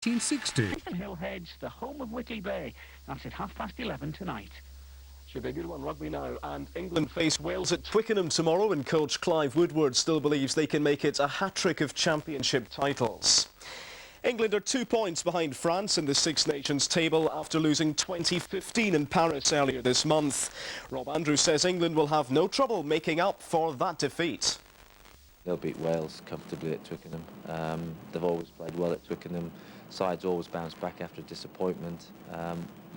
1960. Hill Hedge, the home of Whitley Bay. That's at 11:30 tonight. Should be a good one, rugby now. And England face Wales at Twickenham tomorrow, and coach Clive Woodward still believes they can make it a hat-trick of championship titles. England are 2 points behind France in the Six Nations table after losing 2015 in Paris earlier this month. Rob Andrews says England will have no trouble making up for that defeat. They'll beat Wales comfortably at Twickenham. They've always played well at Twickenham. Sides always bounce back after disappointment.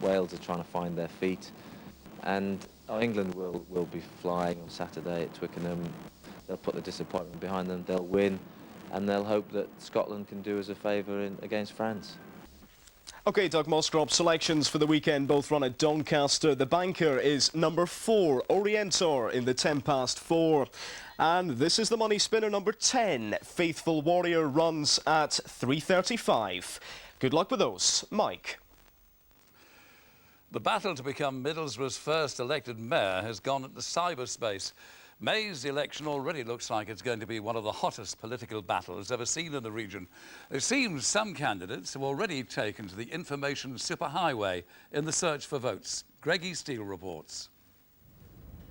Wales are trying to find their feet. And England will be flying on Saturday at Twickenham. They'll put the disappointment behind them. They'll win. And they'll hope that Scotland can do us a favour against France. OK, Doug Musgrove, selections for the weekend both run at Doncaster. The banker is number 4, Orientor, in the 4:10. And this is the money spinner number 10, Faithful Warrior, runs at 3:35. Good luck with those. Mike. The battle to become Middlesbrough's first elected mayor has gone into cyberspace. May's election already looks like it's going to be one of the hottest political battles ever seen in the region. It seems some candidates have already taken to the information superhighway in the search for votes. Greggy Steele reports.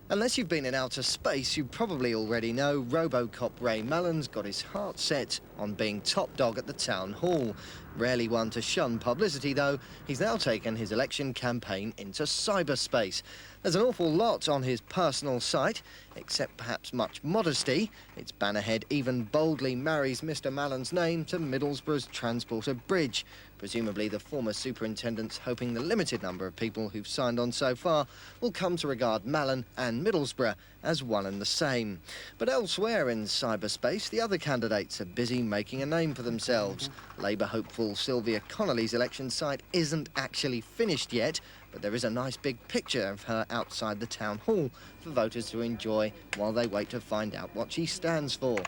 Unless you've been in outer space, you probably already know Robocop Ray Mallon's got his heart set on being top dog at the town hall. Rarely one to shun publicity, though. He's now taken his election campaign into cyberspace. There's an awful lot on his personal site, except perhaps much modesty. Its bannerhead even boldly marries Mr Mallon's name to Middlesbrough's Transporter Bridge. Presumably the former superintendent's hoping the limited number of people who've signed on so far will come to regard Mallon and Middlesbrough as one and the same. But elsewhere in cyberspace, the other candidates are busy making a name for themselves. Labour hopeful Sylvia Connolly's election site isn't actually finished yet, but there is a nice big picture of her outside the town hall for voters to enjoy while they wait to find out what she stands for.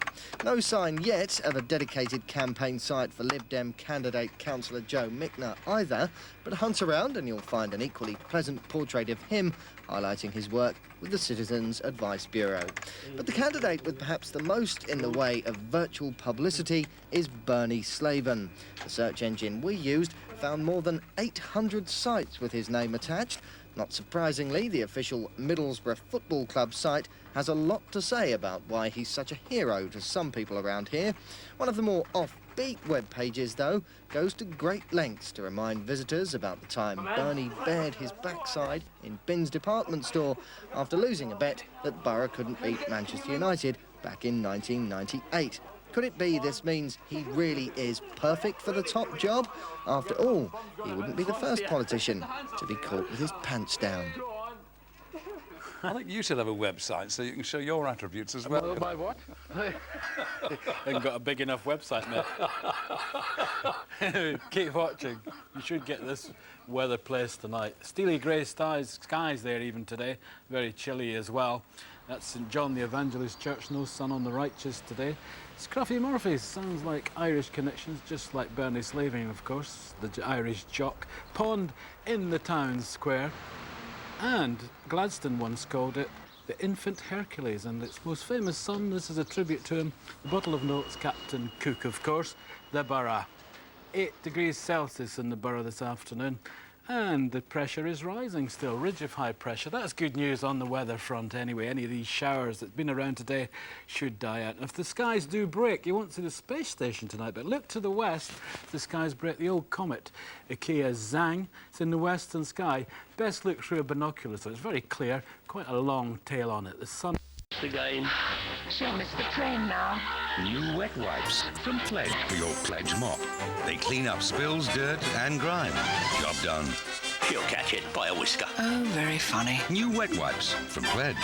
No sign yet of a dedicated campaign site for Lib Dem candidate Councillor Joe Mickner either, but hunt around and you'll find an equally pleasant portrait of him highlighting his work with the Citizens Advice Bureau. But the candidate with perhaps the most in the way of virtual publicity is Bernie Slaven. The search engine we used found more than 800 sites with his name attached. Not surprisingly, the official Middlesbrough Football Club site has a lot to say about why he's such a hero to some people around here. One of the more offbeat web pages, though, goes to great lengths to remind visitors about the time Bernie bared his backside in Bin's department store after losing a bet that Borough couldn't beat Manchester United back in 1998. Could it be this means he really is perfect for the top job? After all, he wouldn't be the first politician to be caught with his pants down. I think you should have a website so you can show your attributes as well. My what? Haven't got a big enough website, mate. Keep watching. You should get this weather place tonight. Steely grey skies there even today. Very chilly as well. That's St John the Evangelist Church. No sun on the righteous today. Scruffy Murphy's sounds like Irish connections, just like Bernie Slaven, of course, the Irish jock. Pond in the town square. And Gladstone once called it the Infant Hercules, and its most famous son, this is a tribute to him, the bottle of notes, Captain Cook, of course, the Borough. 8 degrees Celsius in the Borough this afternoon, and the pressure is rising still, ridge of high pressure. That's good news on the weather front anyway. Any of these showers that's been around today should die out. And if the skies do break, you won't see the space station tonight, but look to the west, the skies break. The old comet, Ikea Zhang, it's in the western sky. Best look through a binocular, so it's very clear, quite a long tail on it. The sun Again. She'll miss the train now. New wet wipes from Pledge for your Pledge mop. They clean up spills, dirt and grime. Job done. She'll catch it by a whisker. Oh, very funny. New wet wipes from Pledge.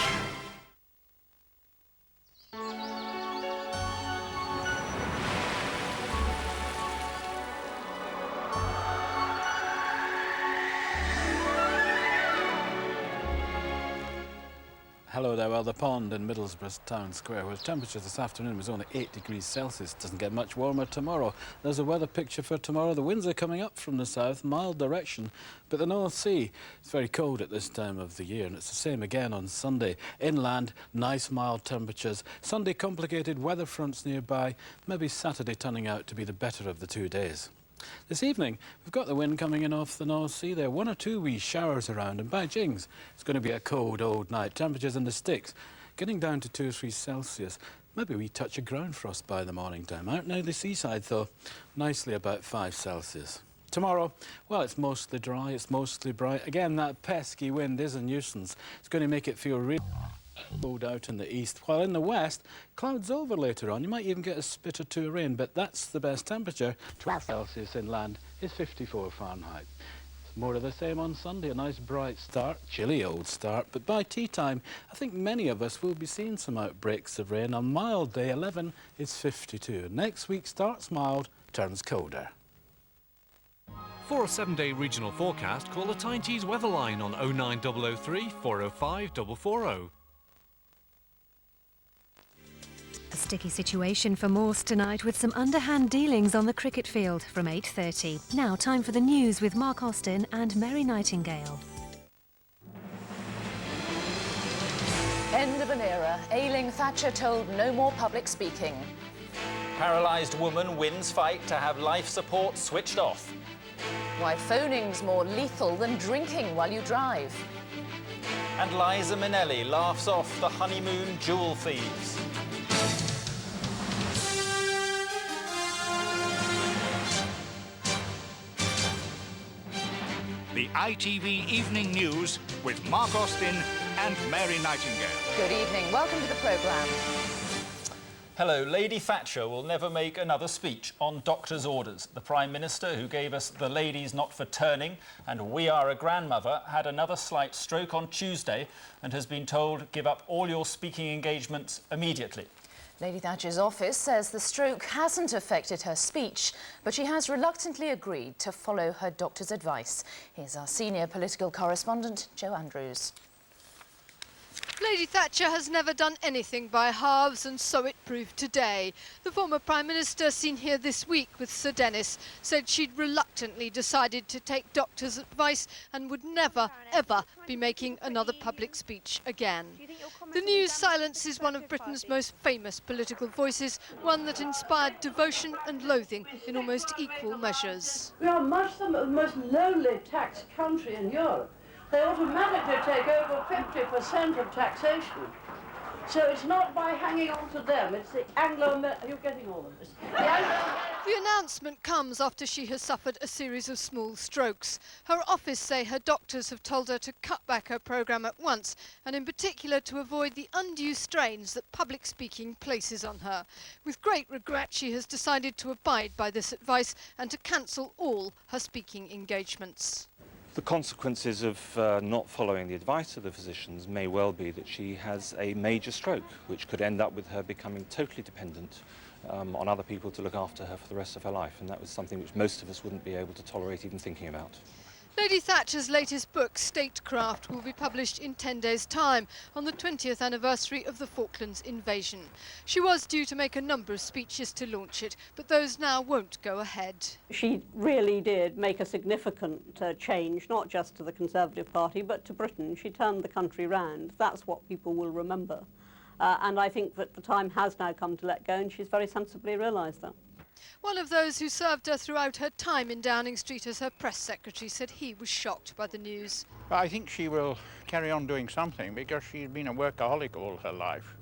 Hello there. Well, the pond in Middlesbrough town square, where temperature this afternoon was only 8 degrees Celsius. Doesn't get much warmer tomorrow. There's a weather picture for tomorrow. The winds are coming up from the south, mild direction, but the North Sea, it's very cold at this time of the year, and it's the same again on Sunday. Inland, nice mild temperatures. Sunday, complicated weather fronts nearby. Maybe Saturday turning out to be the better of the 2 days. This evening, we've got the wind coming in off the North Sea. There are 1 or 2 wee showers around, and by jings, it's going to be a cold old night. Temperatures in the sticks getting down to 2 or 3 Celsius. Maybe we touch a ground frost by the morning time. Out near the seaside, though, nicely about 5 Celsius. Tomorrow, well, it's mostly dry, it's mostly bright. Again, that pesky wind is a nuisance. It's going to make it feel really cold out in the east, while in the west, clouds over later on. You might even get a spit or 2 of rain, but that's the best temperature. 12 Celsius inland is 54 Fahrenheit. It's more of the same on Sunday, a nice bright start, chilly old start, but by tea time, I think many of us will be seeing some outbreaks of rain. On a mild day, 11 is 52. Next week starts mild, turns colder. For a 7-day regional forecast, call the Tyne Tees weather line on 09003 405 440. A sticky situation for Morse tonight with some underhand dealings on the cricket field from 8:30. Now time for the news with Mark Austin and Mary Nightingale. End of an era. Ailing Thatcher told no more public speaking. Paralysed woman wins fight to have life support switched off. Why phoning's more lethal than drinking while you drive. And Liza Minnelli laughs off the honeymoon jewel thieves. The ITV Evening News with Mark Austin and Mary Nightingale. Good evening. Welcome to the programme. Hello, Lady Thatcher will never make another speech on doctor's orders. The Prime Minister, who gave us the ladies not for turning and we are a grandmother, had another slight stroke on Tuesday and has been told, give up all your speaking engagements immediately. Lady Thatcher's office says the stroke hasn't affected her speech, but she has reluctantly agreed to follow her doctor's advice. Here's our senior political correspondent, Jo Andrews. Lady Thatcher has never done anything by halves, and so it proved today. The former Prime Minister, seen here this week with Sir Dennis, said she'd reluctantly decided to take doctors' advice and would never, ever be making another public speech again. The news silences one of Britain's most famous political voices, one that inspired devotion and loathing in almost equal measures. We are the most lowly taxed country in Europe. They automatically take over 50% of taxation. So it's not by hanging on to them, it's the You're getting all of this. The announcement comes after she has suffered a series of small strokes. Her office say her doctors have told her to cut back her programme at once, and in particular to avoid the undue strains that public speaking places on her. With great regret, she has decided to abide by this advice and to cancel all her speaking engagements. The consequences of not following the advice of the physicians may well be that she has a major stroke, which could end up with her becoming totally dependent on other people to look after her for the rest of her life, and that was something which most of us wouldn't be able to tolerate even thinking about. Lady Thatcher's latest book, Statecraft, will be published in 10 days' time, on the 20th anniversary of the Falklands invasion. She was due to make a number of speeches to launch it, but those now won't go ahead. She really did make a significant change, not just to the Conservative Party, but to Britain. She turned the country round. That's what people will remember. And I think that the time has now come to let go, and she's very sensibly realised that. One of those who served her throughout her time in Downing Street as her press secretary said he was shocked by the news. Well, I think she will carry on doing something because she's been a workaholic all her life.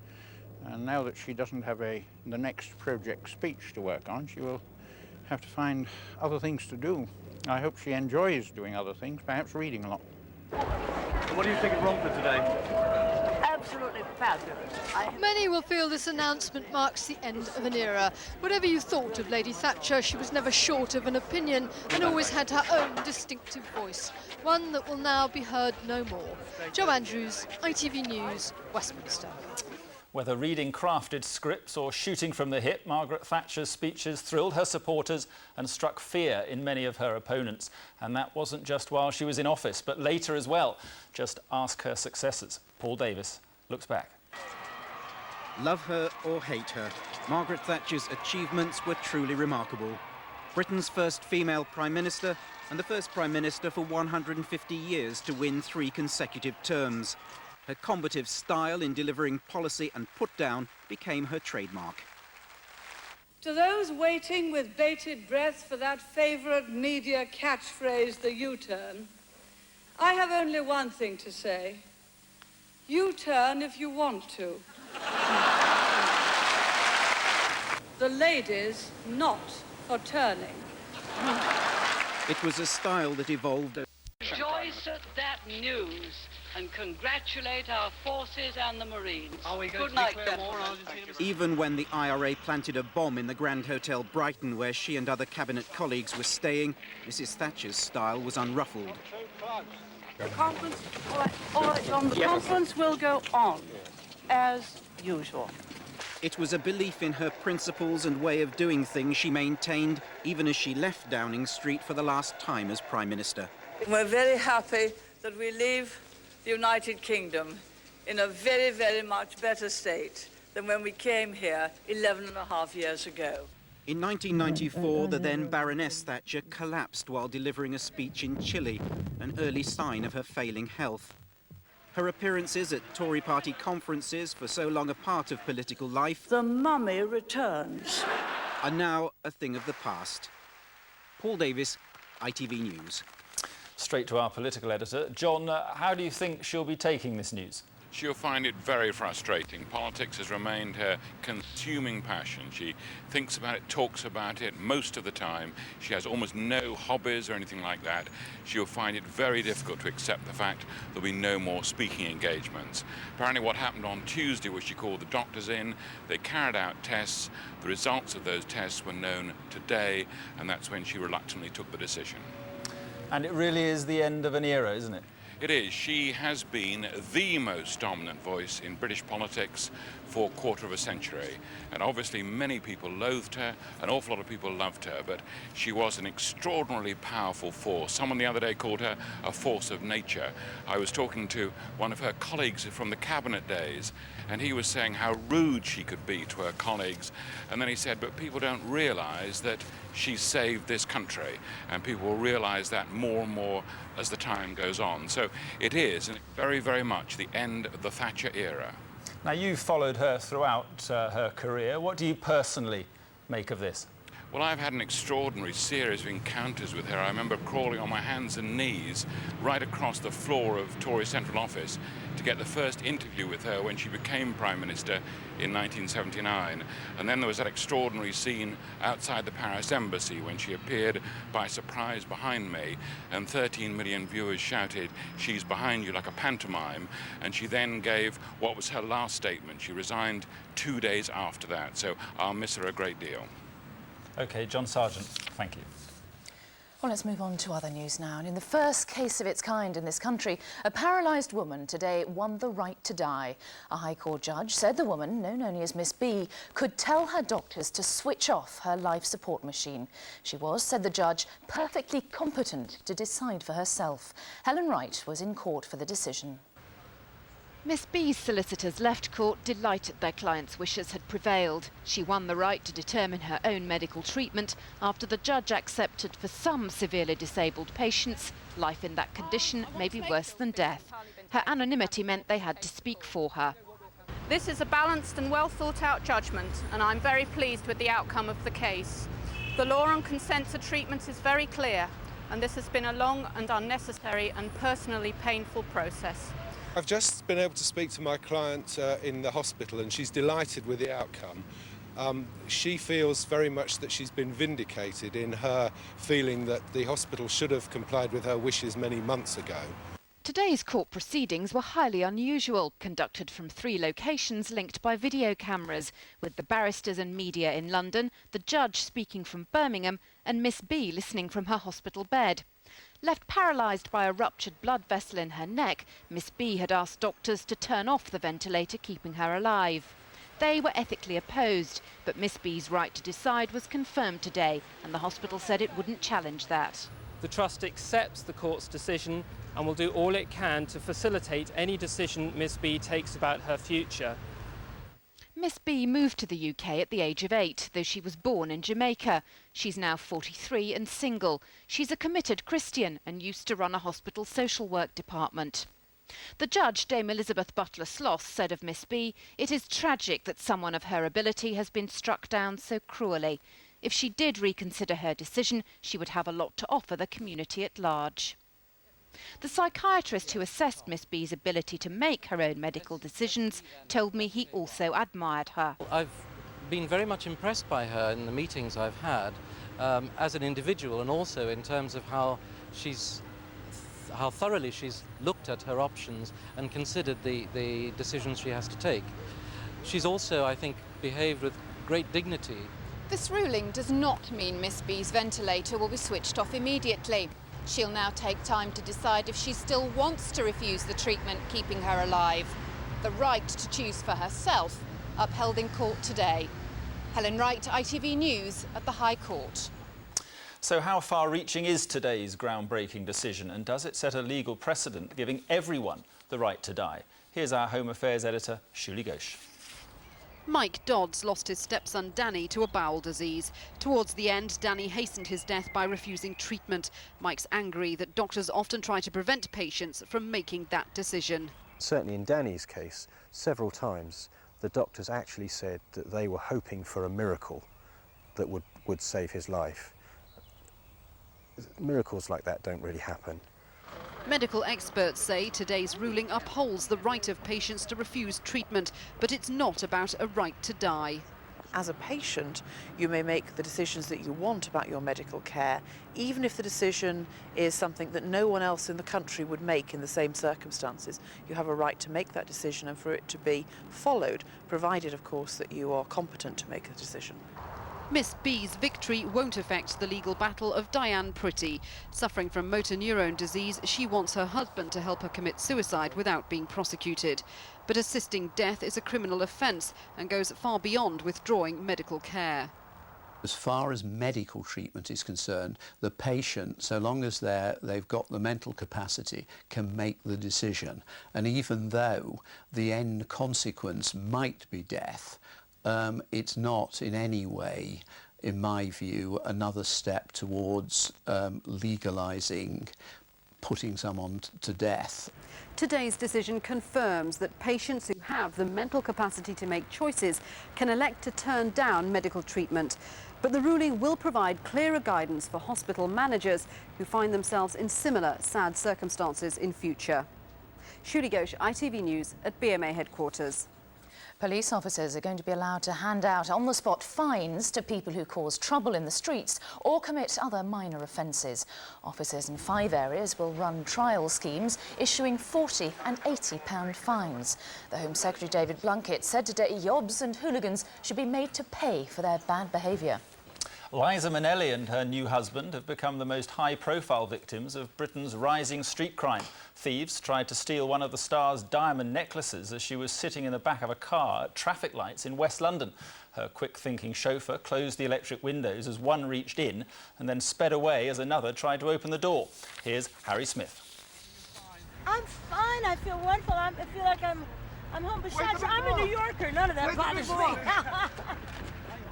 And now that she doesn't have the next project speech to work on, she will have to find other things to do. I hope she enjoys doing other things, perhaps reading a lot. What do you think of Romford today? Absolutely fabulous. Many will feel this announcement marks the end of an era. Whatever you thought of Lady Thatcher, she was never short of an opinion and always had her own distinctive voice, one that will now be heard no more. Jo Andrews, ITV News, Westminster. Whether reading crafted scripts or shooting from the hip, Margaret Thatcher's speeches thrilled her supporters and struck fear in many of her opponents. And that wasn't just while she was in office, but later as well. Just ask her successors. Paul Davis looks back. Love her or hate her, Margaret Thatcher's achievements were truly remarkable. Britain's first female Prime Minister and the first Prime Minister for 150 years to win 3 consecutive terms. Her combative style in delivering policy and put-down became her trademark. To those waiting with bated breath for that favourite media catchphrase, the U-turn, I have only one thing to say. U-turn if you want to. The ladies not for turning. It was a style that evolved. Rejoice at that news and congratulate our forces and the Marines. Good night, Even when the IRA planted a bomb in the Grand Hotel Brighton, where she and other cabinet colleagues were staying, Mrs. Thatcher's style was unruffled. The conference, all right, John, the conference will go on as usual. It was a belief in her principles and way of doing things she maintained even as she left Downing Street for the last time as Prime Minister. We're very happy that we leave the United Kingdom in a very, very much better state than when we came here 11.5 years ago. In 1994, the then Baroness Thatcher collapsed while delivering a speech in Chile, an early sign of her failing health. Her appearances at Tory party conferences, for so long a part of political life, the mummy returns, are now a thing of the past. Paul Davis, ITV News. Straight to our political editor. John, how do you think she'll be taking this news? She'll find it very frustrating. Politics has remained her consuming passion. She thinks about it, talks about it most of the time. She has almost no hobbies or anything like that. She'll find it very difficult to accept the fact there'll be no more speaking engagements. Apparently what happened on Tuesday was she called the doctors in, they carried out tests, the results of those tests were known today, and that's when she reluctantly took the decision. And it really is the end of an era, isn't it? It is. She has been the most dominant voice in British politics for a quarter of a century. And obviously many people loathed her, an awful lot of people loved her, but she was an extraordinarily powerful force. Someone the other day called her a force of nature. I was talking to one of her colleagues from the cabinet days, and he was saying how rude she could be to her colleagues. And then he said, but people don't realise that she saved this country, and people will realise that more and more as the time goes on. So it is very, very much the end of the Thatcher era. Now, you've followed her throughout her career. What do you personally make of this? Well, I've had an extraordinary series of encounters with her. I remember crawling on my hands and knees right across the floor of Tory Central Office to get the first interview with her when she became Prime Minister in 1979. And then there was that extraordinary scene outside the Paris Embassy when she appeared by surprise behind me, and 13 million viewers shouted, "She's behind you," like a pantomime. And she then gave what was her last statement. She resigned 2 days after that, so I'll miss her a great deal. OK, John Sargent, thank you. Well, let's move on to other news now. And in the first case of its kind in this country, a paralysed woman today won the right to die. A High Court judge said the woman, known only as Miss B, could tell her doctors to switch off her life support machine. She was, said the judge, perfectly competent to decide for herself. Helen Wright was in court for the decision. Miss B's solicitors left court delighted their client's wishes had prevailed. She won the right to determine her own medical treatment after the judge accepted for some severely disabled patients, life in that condition may be worse than death. Her anonymity meant they had to speak for her. This is a balanced and well thought out judgment, and I'm very pleased with the outcome of the case. The law on consent to treatment is very clear, and this has been a long and unnecessary and personally painful process. I've just been able to speak to my client in the hospital, and she's delighted with the outcome. She feels very much that she's been vindicated in her feeling that the hospital should have complied with her wishes many months ago. Today's court proceedings were highly unusual, conducted from 3 locations linked by video cameras, with the barristers and media in London, the judge speaking from Birmingham, and Miss B listening from her hospital bed. Left paralysed by a ruptured blood vessel in her neck, Miss B had asked doctors to turn off the ventilator, keeping her alive. They were ethically opposed, but Miss B's right to decide was confirmed today, and the hospital said it wouldn't challenge that. The Trust accepts the court's decision and will do all it can to facilitate any decision Miss B takes about her future. Miss B moved to the UK at the age of 8, though she was born in Jamaica. She's now 43 and single. She's a committed Christian and used to run a hospital social work department. The judge, Dame Elizabeth Butler-Sloss, said of Miss B, "It is tragic that someone of her ability has been struck down so cruelly. If she did reconsider her decision, she would have a lot to offer the community at large." The psychiatrist who assessed Miss B's ability to make her own medical decisions told me he also admired her. I've been very much impressed by her in the meetings I've had as an individual, and also in terms of how thoroughly she's looked at her options and considered the decisions she has to take. She's also, I think, behaved with great dignity. This ruling does not mean Miss B's ventilator will be switched off immediately. She'll now take time to decide if she still wants to refuse the treatment keeping her alive. The right to choose for herself, upheld in court today. Helen Wright, ITV News at the High Court. So how far-reaching is today's groundbreaking decision, and does it set a legal precedent giving everyone the right to die? Here's our Home Affairs editor, Shuli Ghosh. Mike Dodds lost his stepson Danny to a bowel disease. Towards the end, Danny hastened his death by refusing treatment. Mike's angry that doctors often try to prevent patients from making that decision. Certainly in Danny's case, several times the doctors actually said that they were hoping for a miracle that would save his life. Miracles like that don't really happen. Medical experts say today's ruling upholds the right of patients to refuse treatment, but it's not about a right to die. As a patient, you may make the decisions that you want about your medical care, even if the decision is something that no one else in the country would make in the same circumstances. You have a right to make that decision and for it to be followed, provided, of course, that you are competent to make a decision. Miss B's victory won't affect the legal battle of Diane Pretty. Suffering from motor neurone disease, she wants her husband to help her commit suicide without being prosecuted. But assisting death is a criminal offence and goes far beyond withdrawing medical care. As far as medical treatment is concerned, the patient, so long as they've got the mental capacity, can make the decision. And even though the end consequence might be death, it's not in any way, in my view, another step towards legalising putting someone to death. Today's decision confirms that patients who have the mental capacity to make choices can elect to turn down medical treatment. But the ruling will provide clearer guidance for hospital managers who find themselves in similar sad circumstances in future. Shuli Ghosh, ITV News at BMA headquarters. Police officers are going to be allowed to hand out on-the-spot fines to people who cause trouble in the streets or commit other minor offences. Officers in 5 areas will run trial schemes, issuing £40 and £80 fines. The Home Secretary David Blunkett said today yobs and hooligans should be made to pay for their bad behaviour. Liza Minnelli and her new husband have become the most high-profile victims of Britain's rising street crime. Thieves tried to steal one of the star's diamond necklaces as she was sitting in the back of a car at traffic lights in West London. Her quick-thinking chauffeur closed the electric windows as one reached in and then sped away as another tried to open the door. Here's Harry Smith. I'm fine. I feel wonderful. I feel like I'm home. Besides, I'm a New Yorker. None of that bothers me.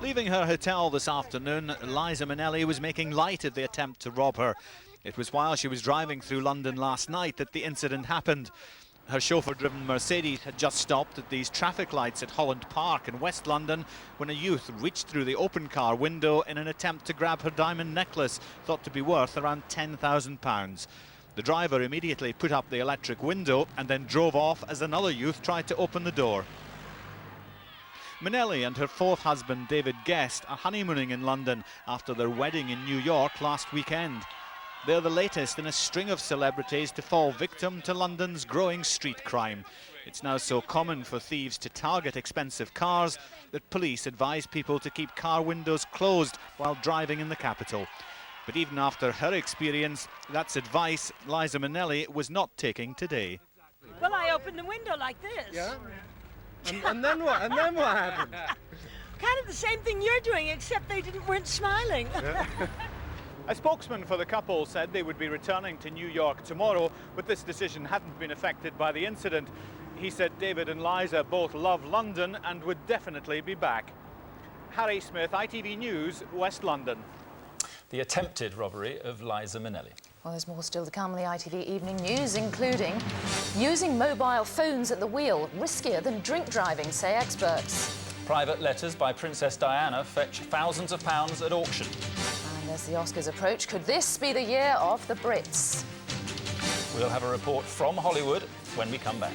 Leaving her hotel this afternoon, Liza Minnelli was making light of the attempt to rob her. It was while she was driving through London last night that the incident happened. Her chauffeur-driven Mercedes had just stopped at these traffic lights at Holland Park in West London when a youth reached through the open car window in an attempt to grab her diamond necklace, thought to be worth around £10,000. The driver immediately put up the electric window and then drove off as another youth tried to open the door. Minnelli and her 4th husband, David Guest, are honeymooning in London after their wedding in New York last weekend. They're the latest in a string of celebrities to fall victim to London's growing street crime. It's now so common for thieves to target expensive cars that police advise people to keep car windows closed while driving in the capital. But even after her experience, that's advice Liza Minnelli was not taking today. Well, I opened the window like this. Yeah? And then what? And then what happened? Kind of the same thing you're doing, except they weren't smiling. Yeah. A spokesman for the couple said they would be returning to New York tomorrow, but this decision hadn't been affected by the incident. He said David and Liza both love London and would definitely be back. Harry Smith, ITV News, West London. The attempted robbery of Liza Minnelli. Well, there's more still to come in the ITV Evening News, including using mobile phones at the wheel, riskier than drink driving, say experts. Private letters by Princess Diana fetch thousands of pounds at auction. And as the Oscars approach, could this be the year of the Brits? We'll have a report from Hollywood when we come back.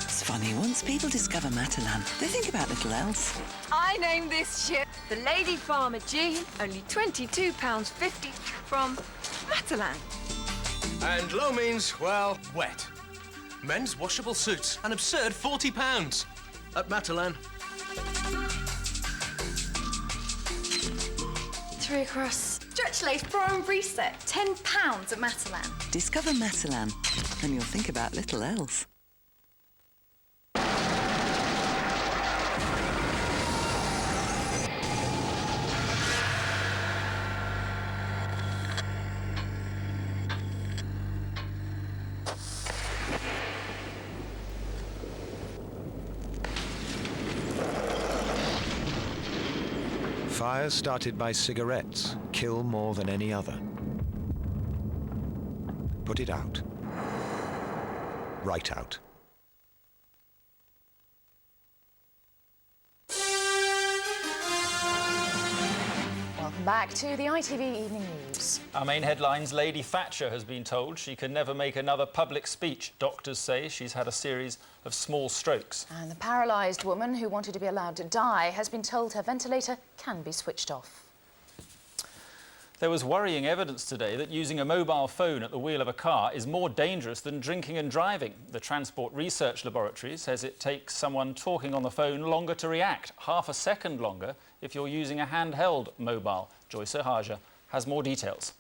It's funny, once people discover Matalan, they think about little else. I named this ship the Lady Farmer G, only £22.50 from Matalan. And low means, well, wet. Men's washable suits, an absurd £40 at Matalan. 3 across. Stretch lace bra and brief set, £10 at Matalan. Discover Matalan, and you'll think about little else. Fires started by cigarettes kill more than any other. Put it out. Right out. Welcome back to the ITV Evening News. Our main headlines: Lady Thatcher has been told she can never make another public speech. Doctors say she's had a series of small strokes. And the paralysed woman who wanted to be allowed to die has been told her ventilator can be switched off. There was worrying evidence today that using a mobile phone at the wheel of a car is more dangerous than drinking and driving. The Transport Research Laboratory says it takes someone talking on the phone longer to react, half a second longer if you're using a handheld mobile. Joyce Ohaja has more details.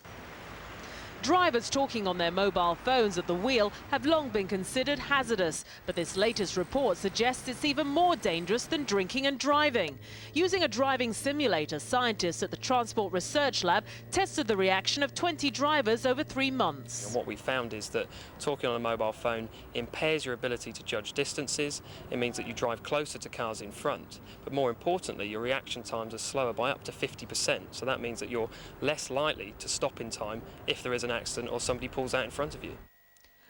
Drivers talking on their mobile phones at the wheel have long been considered hazardous, but this latest report suggests it's even more dangerous than drinking and driving. Using a driving simulator, scientists at the Transport Research Lab tested the reaction of 20 drivers over 3 months. And what we found is that talking on a mobile phone impairs your ability to judge distances. It means that you drive closer to cars in front, but more importantly, your reaction times are slower by up to 50%. So that means that you're less likely to stop in time if there is an accident or somebody pulls out in front of you.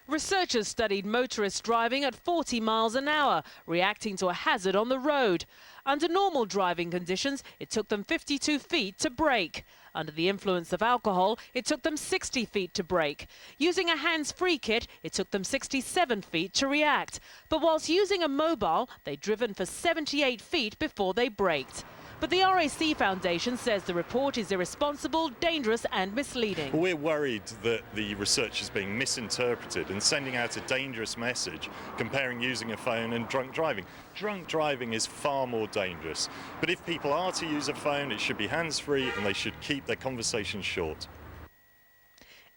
Researchers studied motorists driving at 40 miles an hour, reacting to a hazard on the road. Under normal driving conditions, it took them 52 feet to brake. Under the influence of alcohol, it took them 60 feet to brake. Using a hands-free kit, it took them 67 feet to react. But whilst using a mobile, they'd driven for 78 feet before they braked. But the RAC Foundation says the report is irresponsible, dangerous and misleading. We're worried that the research is being misinterpreted and sending out a dangerous message comparing using a phone and drunk driving. Drunk driving is far more dangerous. But if people are to use a phone, it should be hands-free and they should keep their conversations short.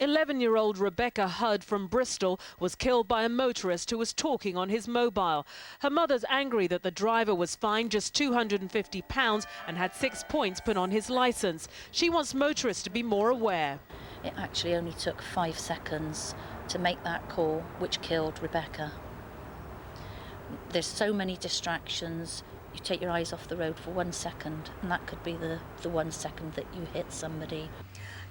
11-year-old Rebecca Hudd from Bristol was killed by a motorist who was talking on his mobile. Her mother's angry that the driver was fined just £250 and had 6 points put on his licence. She wants motorists to be more aware. It actually only took 5 seconds to make that call, which killed Rebecca. There's so many distractions. You take your eyes off the road for 1 second, and that could be the 1 second that you hit somebody.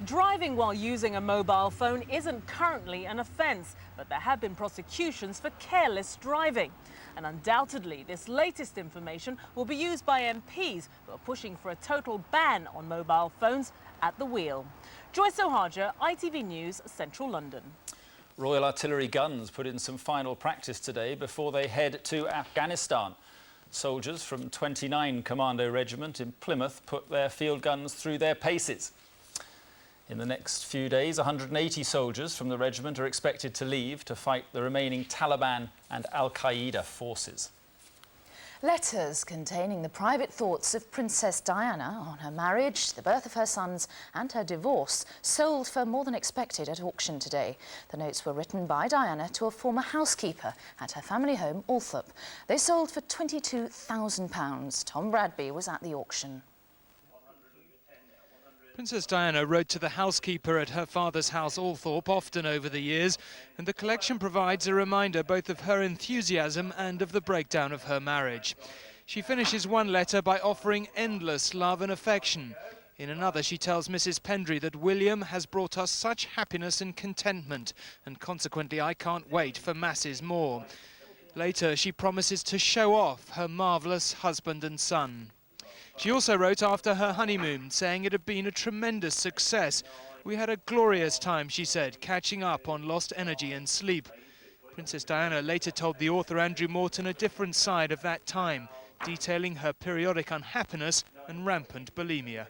Driving while using a mobile phone isn't currently an offence, but there have been prosecutions for careless driving. And undoubtedly, this latest information will be used by MPs who are pushing for a total ban on mobile phones at the wheel. Joyce Ohaja, ITV News, Central London. Royal Artillery guns put in some final practice today before they head to Afghanistan. Soldiers from 29 Commando Regiment in Plymouth put their field guns through their paces. In the next few days, 180 soldiers from the regiment are expected to leave to fight the remaining Taliban and Al-Qaeda forces. Letters containing the private thoughts of Princess Diana on her marriage, the birth of her sons and her divorce sold for more than expected at auction today. The notes were written by Diana to a former housekeeper at her family home, Althorp. They sold for £22,000. Tom Bradby was at the auction. Princess Diana wrote to the housekeeper at her father's house, Althorpe, often over the years, and the collection provides a reminder both of her enthusiasm and of the breakdown of her marriage. She finishes one letter by offering endless love and affection. In another, she tells Mrs. Pendry that William has brought us such happiness and contentment, and consequently I can't wait for masses more. Later, she promises to show off her marvellous husband and son. She also wrote after her honeymoon, saying it had been a tremendous success. We had a glorious time, she said, catching up on lost energy and sleep. Princess Diana later told the author Andrew Morton a different side of that time, detailing her periodic unhappiness and rampant bulimia.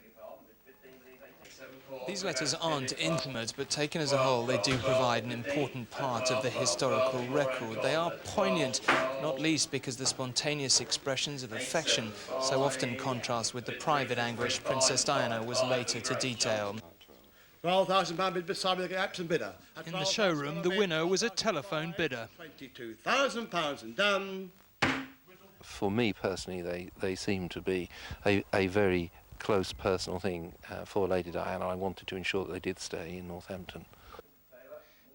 These letters aren't intimate, but taken as a whole, they do provide an important part of the historical record. They are poignant, not least because the spontaneous expressions of affection so often contrast with the private anguish Princess Diana was later to detail. £12,000 bid beside the Epsom bidder. In the showroom, the winner was a telephone bidder. £22,000 and done. For me personally, they seem to be a very close personal thing for Lady Diana. I wanted to ensure that they did stay in Northampton.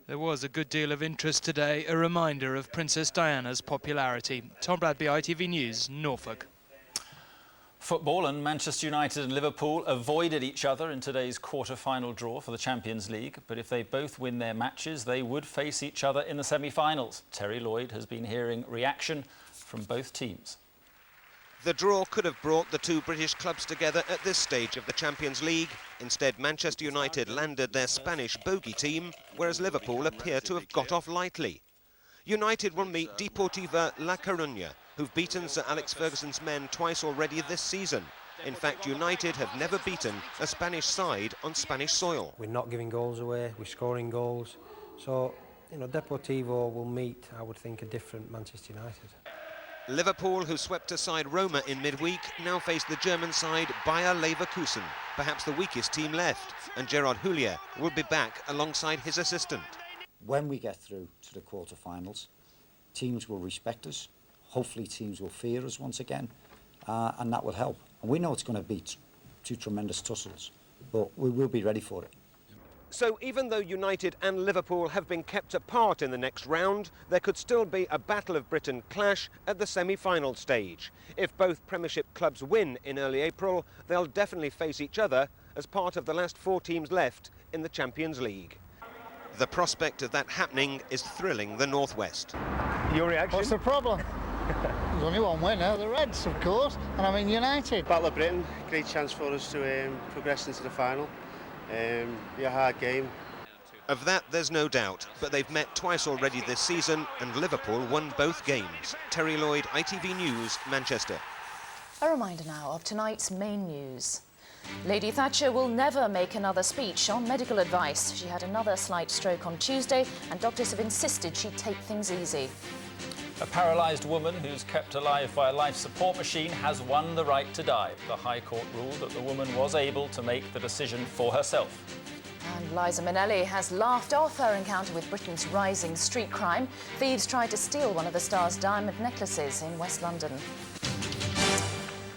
There was a good deal of interest today, a reminder of Princess Diana's popularity. Tom Bradby, ITV News, Norfolk. Football, and Manchester United and Liverpool avoided each other in today's quarter-final draw for the Champions League, but if they both win their matches, they would face each other in the semi-finals. Terry Lloyd has been hearing reaction from both teams. The draw could have brought the two British clubs together at this stage of the Champions League. Instead, Manchester United landed their Spanish bogey team, whereas Liverpool appear to have got off lightly. United will meet Deportiva La Coruña, who've beaten Sir Alex Ferguson's men twice already this season. In fact, United have never beaten a Spanish side on Spanish soil. We're not giving goals away, we're scoring goals. So, you know, Deportivo will meet, I would think, a different Manchester United. Liverpool, who swept aside Roma in midweek, now face the German side Bayer Leverkusen, perhaps the weakest team left, and Gerard Houllier will be back alongside his assistant. When we get through to the quarter-finals, teams will respect us, hopefully teams will fear us once again, and that will help. And we know it's going to be two tremendous tussles, but we will be ready for it. So even though United and Liverpool have been kept apart in the next round, there could still be a Battle of Britain clash at the semi-final stage. If both Premiership clubs win in early April, they'll definitely face each other as part of the last four teams left in the Champions League. The prospect of that happening is thrilling the Northwest. Your reaction? What's the problem? There's only one winner, the Reds, of course, and I mean United. Battle of Britain, great chance for us to progress into the final. Be a hard game. Of that, there's no doubt, but they've met twice already this season, and Liverpool won both games. Terry Lloyd, ITV News, Manchester. A reminder now of tonight's main news. Lady Thatcher will never make another speech on medical advice. She had another slight stroke on Tuesday, and doctors have insisted she take things easy. A paralysed woman who's kept alive by a life support machine has won the right to die. The High Court ruled that the woman was able to make the decision for herself. And Liza Minnelli has laughed off her encounter with Britain's rising street crime. Thieves tried to steal one of the star's diamond necklaces in West London.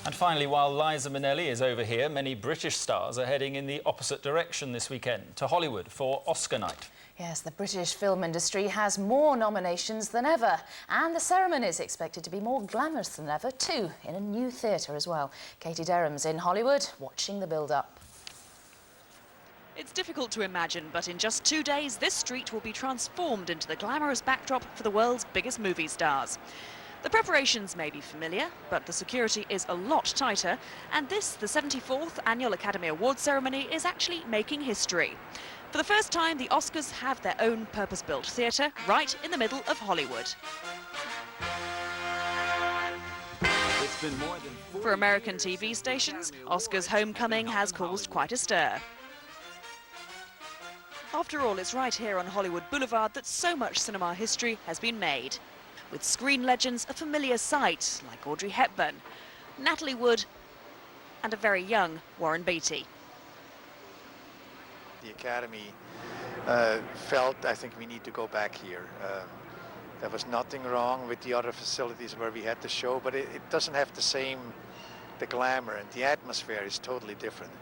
And finally, while Liza Minnelli is over here, many British stars are heading in the opposite direction this weekend, to Hollywood for Oscar night. Yes, the British film industry has more nominations than ever, and the ceremony is expected to be more glamorous than ever, too, in a new theatre as well. Katie Derham's in Hollywood, watching the build-up. It's difficult to imagine, but in just 2 days, this street will be transformed into the glamorous backdrop for the world's biggest movie stars. The preparations may be familiar, but the security is a lot tighter, and this, the 74th Annual Academy Awards ceremony, is actually making history. For the first time, the Oscars have their own purpose-built theatre right in the middle of Hollywood. It's been more than For American TV stations, Oscars' homecoming has caused quite a stir. After all, it's right here on Hollywood Boulevard that so much cinema history has been made. With screen legends a familiar sight, like Audrey Hepburn, Natalie Wood, and a very young Warren Beatty. The Academy felt, I think, we need to go back here. There was nothing wrong with the other facilities where we had the show, but it doesn't have the glamour, and the atmosphere is totally different.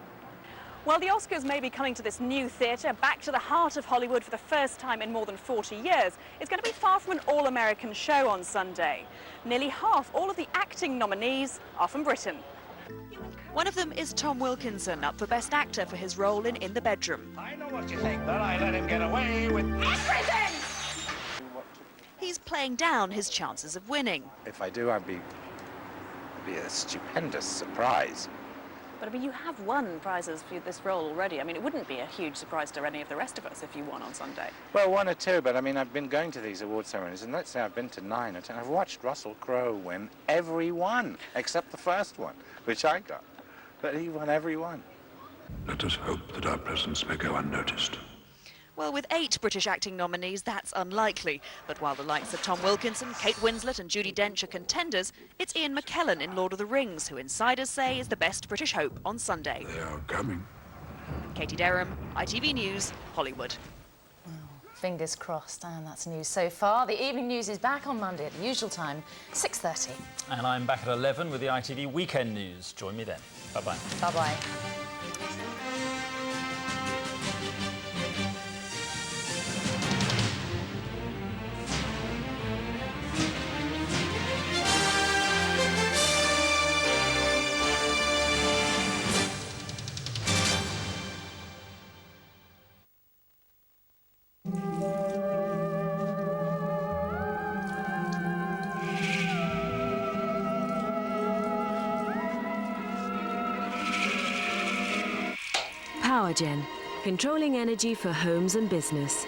Well, the Oscars may be coming to this new theatre, back to the heart of Hollywood for the first time in more than 40 years. It's going to be far from an all-American show on Sunday. Nearly half all of the acting nominees are from Britain. One of them is Tom Wilkinson, up for Best Actor for his role in The Bedroom. I know what you think, but I let him get away with everything! He's playing down his chances of winning. If I do, it'd be a stupendous surprise. But I mean, you have won prizes for this role already. I mean, it wouldn't be a huge surprise to any of the rest of us if you won on Sunday. Well, 1 or 2, but I mean, I've been going to these award ceremonies, and let's say I've been to 9 or 10. I've watched Russell Crowe win every one, except the first one, which I got. But he won every one. Let us hope that our presence may go unnoticed. Well, with 8 British acting nominees, that's unlikely. But while the likes of Tom Wilkinson, Kate Winslet and Judi Dench are contenders, it's Ian McKellen in Lord of the Rings, who insiders say is the best British hope on Sunday. They are coming. Katie Derham, ITV News, Hollywood. Fingers crossed, and that's news so far. The evening news is back on Monday at the usual time, 6:30. And I'm back at 11 with the ITV Weekend News. Join me then. Bye-bye. Bye-bye. PowerGen, controlling energy for homes and business.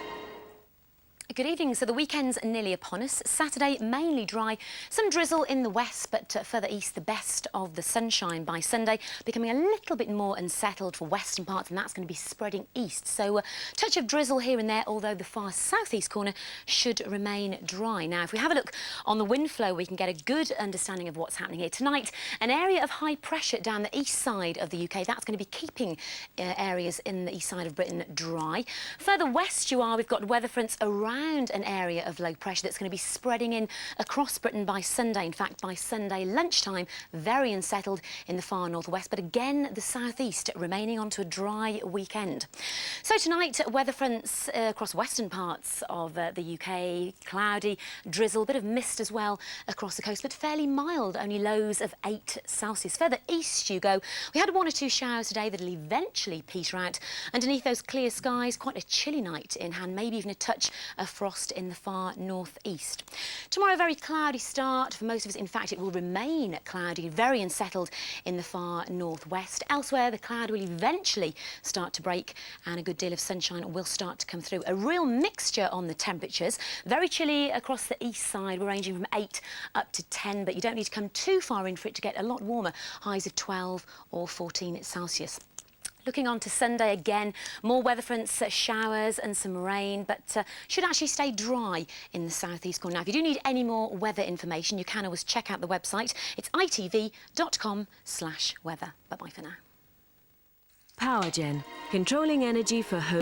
Good evening. So the weekend's nearly upon us. Saturday, mainly dry. Some drizzle in the west, but further east, the best of the sunshine by Sunday, becoming a little bit more unsettled for western parts, and that's going to be spreading east. So a touch of drizzle here and there, although the far southeast corner should remain dry. Now, if we have a look on the wind flow, we can get a good understanding of what's happening here. Tonight, an area of high pressure down the east side of the UK. That's going to be keeping areas in the east side of Britain dry. Further west you are, we've got weather fronts around an area of low pressure that's going to be spreading in across Britain by Sunday. In fact, by Sunday lunchtime, very unsettled in the far northwest, but again, the southeast remaining onto a dry weekend. So tonight, weather fronts across western parts of the UK, cloudy, drizzle, bit of mist as well across the coast, but fairly mild, only lows of 8 Celsius. Further east you go. We had 1 or 2 showers today that'll eventually peter out. Underneath those clear skies, quite a chilly night in hand, maybe even a touch of frost in the far northeast. Tomorrow, a very cloudy start for most of us. In fact, it will remain cloudy, very unsettled in the far northwest. Elsewhere, the cloud will eventually start to break and a good deal of sunshine will start to come through. A real mixture on the temperatures. Very chilly across the east side. We're ranging from 8 up to 10, but you don't need to come too far in for it to get a lot warmer. Highs of 12 or 14 Celsius. Looking on to Sunday again, more weather fronts, showers and some rain, but should actually stay dry in the southeast corner. Now, if you do need any more weather information, you can always check out the website. It's itv.com/weather. Bye-bye for now. PowerGen, controlling energy for home.